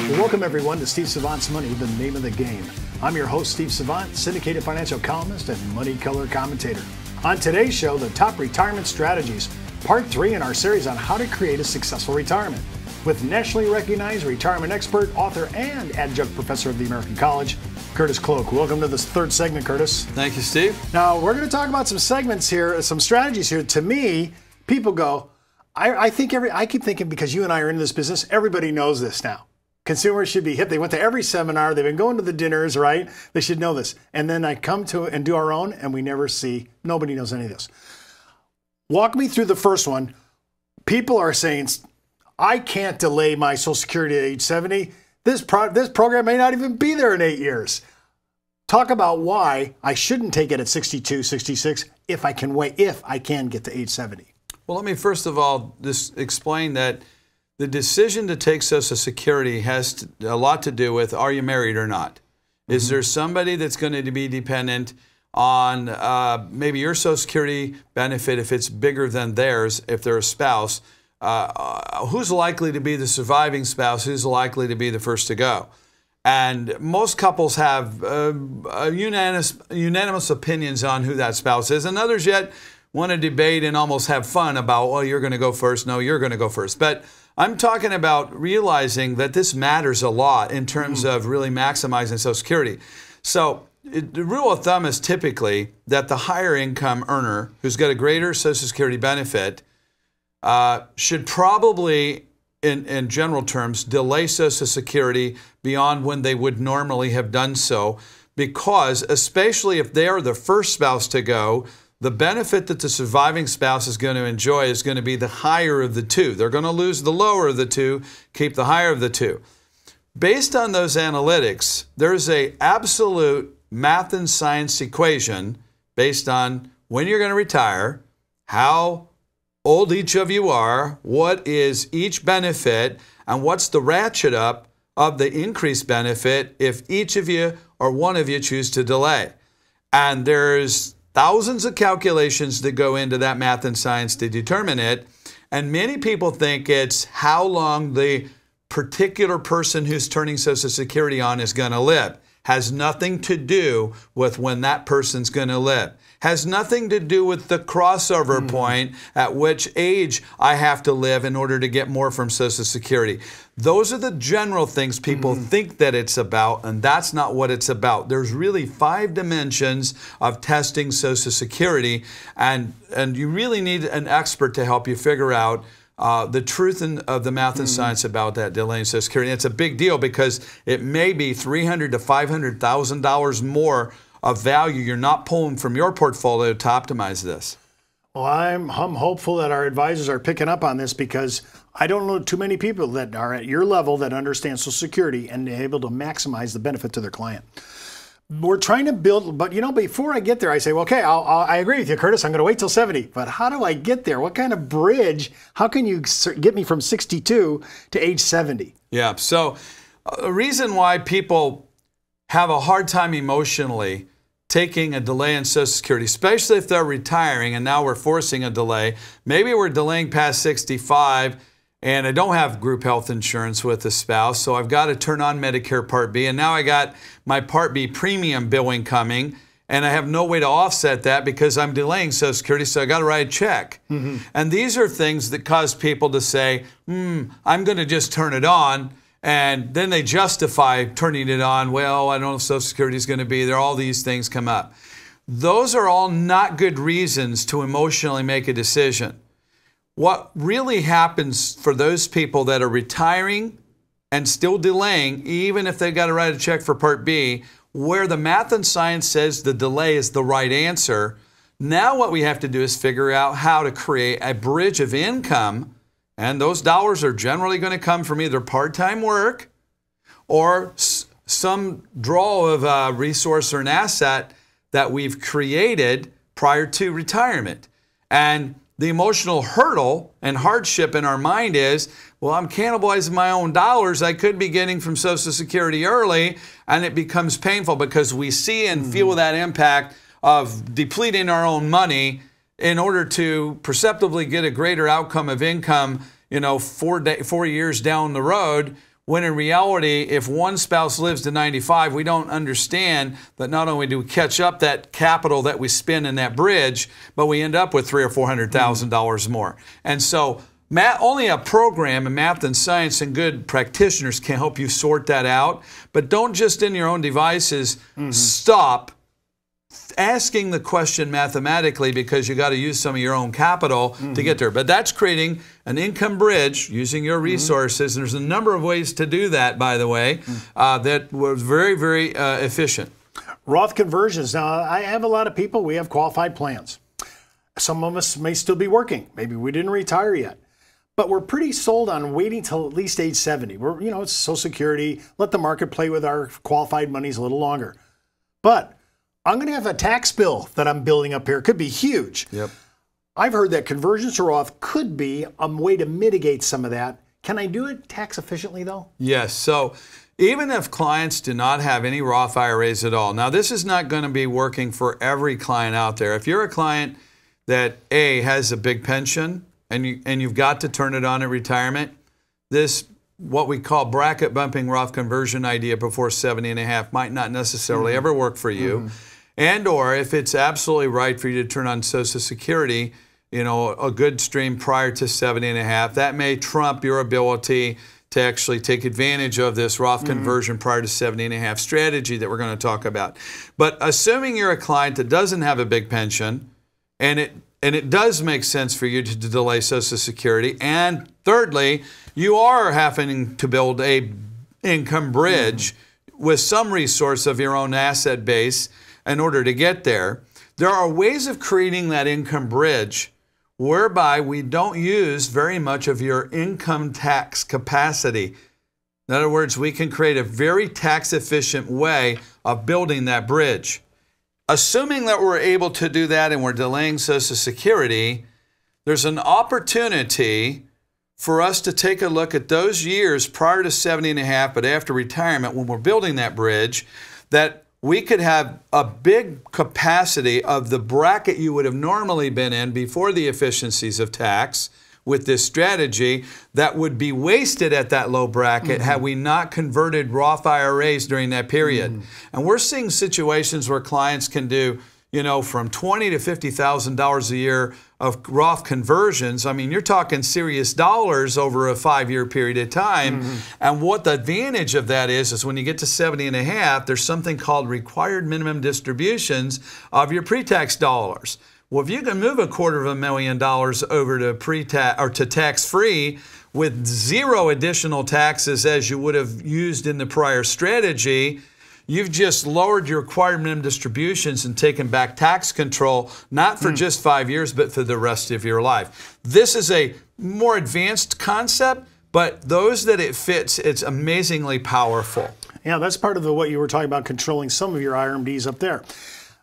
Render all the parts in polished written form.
Well, welcome everyone to Steve Savant's Money, the name of the game. I'm your host, Steve Savant, syndicated financial columnist and money color commentator. On today's show, the top retirement strategies, part 3 in our series on how to create a successful retirement, with nationally recognized retirement expert, author, and adjunct professor of the American College, Curtis Cloak. Welcome to this third segment, Curtis. Thank you, Steve. Now, we're going to talk about some segments here, some strategies here. To me, people go, I keep thinking, because you and I are in this business, everybody knows this now. Consumers should be hip. They went to every seminar. They've been going to the dinners, right? They should know this. And then I come to and do our own, and we never see, nobody knows any of this. Walk me through the first one. People are saying, I can't delay my Social Security at age 70. This program may not even be there in 8 years. Talk about why I shouldn't take it at 62, 66 if I can wait, if I can get to age 70. Well, let me first of all just explain that the decision to take Social Security has a lot to do with, are you married or not? Is there somebody that's going to be dependent on maybe your Social Security benefit if it's bigger than theirs, if they're a spouse? Who's likely to be the surviving spouse? Who's likely to be the first to go? And most couples have unanimous opinions on who that spouse is, and others yet want to debate and almost have fun about, well, you're going to go first. No, you're going to go first. But I'm talking about realizing that this matters a lot in terms of really maximizing Social Security. So the rule of thumb is typically that the higher income earner who's got a greater Social Security benefit should probably, in general terms, delay Social Security beyond when they would normally have done so, because especially if they are the first spouse to go, the benefit that the surviving spouse is going to enjoy is going to be the higher of the two. They're going to lose the lower of the two, keep the higher of the two. Based on those analytics, there's an absolute math and science equation based on when you're going to retire, how old each of you are, what is each benefit, and what's the ratchet up of the increased benefit if each of you or one of you choose to delay. And there's thousands of calculations that go into that math and science to determine it. And many people think it's how long the particular person who's turning Social Security on is going to live. Has nothing to do with when that person's going to live. Has nothing to do with the crossover point at which age I have to live in order to get more from Social Security. Those are the general things people think that it's about, and that's not what it's about. There's really 5 dimensions of testing Social Security, and you really need an expert to help you figure out the truth of the math and science about that delaying Social Security. And it's a big deal because it may be $300,000 to $500,000 more of value you're not pulling from your portfolio to optimize this. Well, I'm hopeful that our advisors are picking up on this, because I don't know too many people that are at your level that understand Social Security and are able to maximize the benefit to their client. We're trying to build, but you know, before I get there, I say, well, okay, I agree with you, Curtis. I'm going to wait till 70. But how do I get there? What kind of bridge? How can you get me from 62 to age 70? Yeah, so a reason why people have a hard time emotionally taking a delay in Social Security, especially if they're retiring and now we're forcing a delay. Maybe we're delaying past 65 and I don't have group health insurance with a spouse, so I've got to turn on Medicare Part B, and now I got my Part B premium billing coming, and I have no way to offset that because I'm delaying Social Security, so I got to write a check. And these are things that cause people to say, I'm going to just turn it on. And then they justify turning it on. Well, I don't know if Social Security is going to be there. All these things come up. Those are all not good reasons to emotionally make a decision. What really happens for those people that are retiring and still delaying, even if they've got to write a check for Part B, where the math and science says the delay is the right answer, now what we have to do is figure out how to create a bridge of income. And those dollars are generally going to come from either part-time work or some draw of a resource or an asset that we've created prior to retirement. And the emotional hurdle and hardship in our mind is, well, I'm cannibalizing my own dollars I could be getting from Social Security early, and it becomes painful because we see and feel that impact of depleting our own money in order to perceptibly get a greater outcome of income, you know, 4 years down the road, when in reality, if one spouse lives to 95, we don't understand that not only do we catch up that capital that we spend in that bridge, but we end up with $300,000 or $400,000 more. And so only a program in math and science and good practitioners can help you sort that out. But don't just in your own devices stop asking the question mathematically, because you got to use some of your own capital to get there. But that's creating an income bridge using your resources. And there's a number of ways to do that, by the way, that was very, very efficient. Roth conversions. Now, I have a lot of people, we have qualified plans. Some of us may still be working. Maybe we didn't retire yet. But we're pretty sold on waiting till at least age 70. We're, you know, it's Social Security. Let the market play with our qualified monies a little longer. But I'm going to have a tax bill that I'm building up here. It could be huge. Yep. I've heard that conversions to Roth could be a way to mitigate some of that. Can I do it tax efficiently, though? Yes. So even if clients do not have any Roth IRAs at all, now this is not going to be working for every client out there. If you're a client that A, has a big pension and you've got to turn it on at retirement, this what we call bracket bumping Roth conversion idea before 70 and a half might not necessarily ever work for you. And or if it's absolutely right for you to turn on Social Security, you know, a good stream prior to 70 and a half, that may trump your ability to actually take advantage of this Roth conversion prior to 70 and a half strategy that we're going to talk about. But assuming you're a client that doesn't have a big pension, and it does make sense for you to delay Social Security, and thirdly, you are having to build a income bridge with some resource of your own asset base in order to get there. There are ways of creating that income bridge whereby we don't use very much of your income tax capacity. In other words, we can create a very tax efficient way of building that bridge. Assuming that we're able to do that and we're delaying Social Security, there's an opportunity for us to take a look at those years prior to 70 and a half, but after retirement, when we're building that bridge, that we could have a big capacity of the bracket you would have normally been in before the efficiencies of tax with this strategy that would be wasted at that low bracket had we not converted Roth IRAs during that period. And we're seeing situations where clients can do, you know, from $20,000 to $50,000 a year of Roth conversions. I mean, you're talking serious dollars over a 5-year period of time. And what the advantage of that is when you get to 70 and a half, there's something called required minimum distributions of your pre-tax dollars. Well, if you can move $250,000 over to pre-tax or to tax-free with zero additional taxes as you would have used in the prior strategy, you've just lowered your required minimum distributions and taken back tax control, not for just 5 years, but for the rest of your life. This is a more advanced concept, but those that it fits, it's amazingly powerful. Yeah, that's part of what you were talking about, controlling some of your IRMDs up there.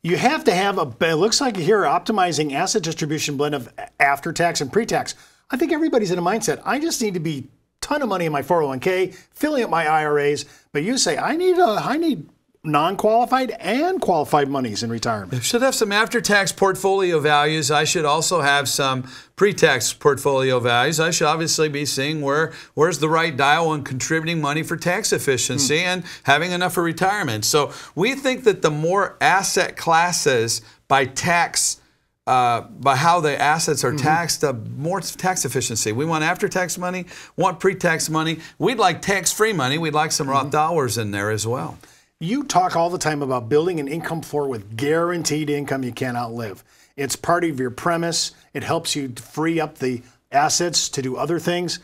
You have to have it looks like here, optimizing asset distribution blend of after tax and pre-tax. I think everybody's in a mindset, I just need to be a ton of money in my 401k, filling up my IRAs, but you say, I need non-qualified and qualified monies in retirement. I should have some after-tax portfolio values. I should also have some pre-tax portfolio values. I should obviously be seeing where's the right dial on contributing money for tax efficiency and having enough for retirement. So we think that the more asset classes by tax, by how the assets are taxed, more tax efficiency. We want after-tax money, want pre-tax money. We'd like tax-free money. We'd like some Roth dollars in there as well. You talk all the time about building an income floor with guaranteed income you can't outlive. It's part of your premise. It helps you free up the assets to do other things.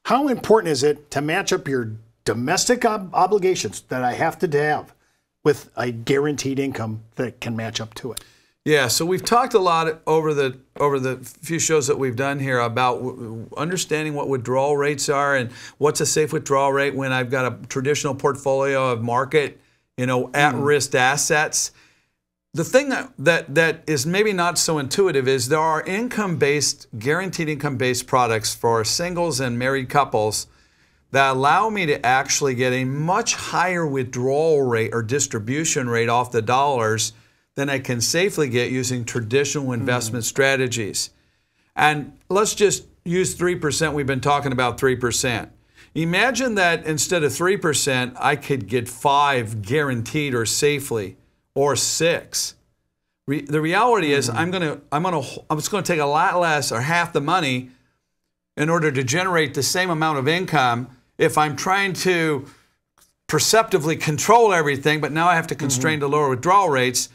How important is it to match up your domestic obligations that I have to have with a guaranteed income that can match up to it? Yeah, so we've talked a lot over the few shows that we've done here about understanding what withdrawal rates are and what's a safe withdrawal rate when I've got a traditional portfolio of market, at-risk assets. The thing that is maybe not so intuitive is there are income-based, guaranteed income-based products for singles and married couples that allow me to actually get a much higher withdrawal rate or distribution rate off the dollars than I can safely get using traditional investment strategies. And let's just use 3%. We've been talking about 3%. Imagine that instead of 3%, I could get 5 guaranteed or safely, or 6. The reality is I'm just going to take a lot less or half the money in order to generate the same amount of income if I'm trying to perceptively control everything, but now I have to constrain to lower withdrawal rates.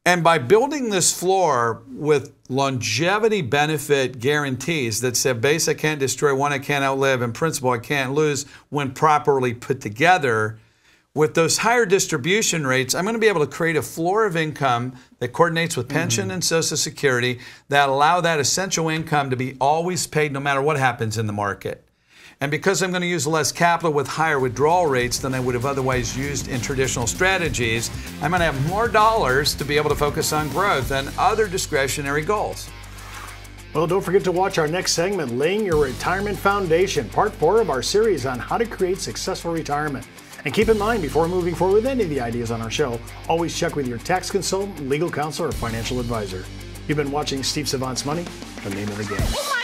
And by building this floor with longevity benefit guarantees that say base I can't destroy, one I can't outlive, and principal I can't lose when properly put together, with those higher distribution rates, I'm going to be able to create a floor of income that coordinates with pension and Social Security that allow that essential income to be always paid no matter what happens in the market. And because I'm going to use less capital with higher withdrawal rates than I would have otherwise used in traditional strategies, I'm going to have more dollars to be able to focus on growth and other discretionary goals. Well, don't forget to watch our next segment, Laying Your Retirement Foundation, part 4 of our series on how to create successful retirement. And keep in mind, before moving forward with any of the ideas on our show, always check with your tax consultant, legal counsel, or financial advisor. You've been watching Steve Savant's Money, the name of the game.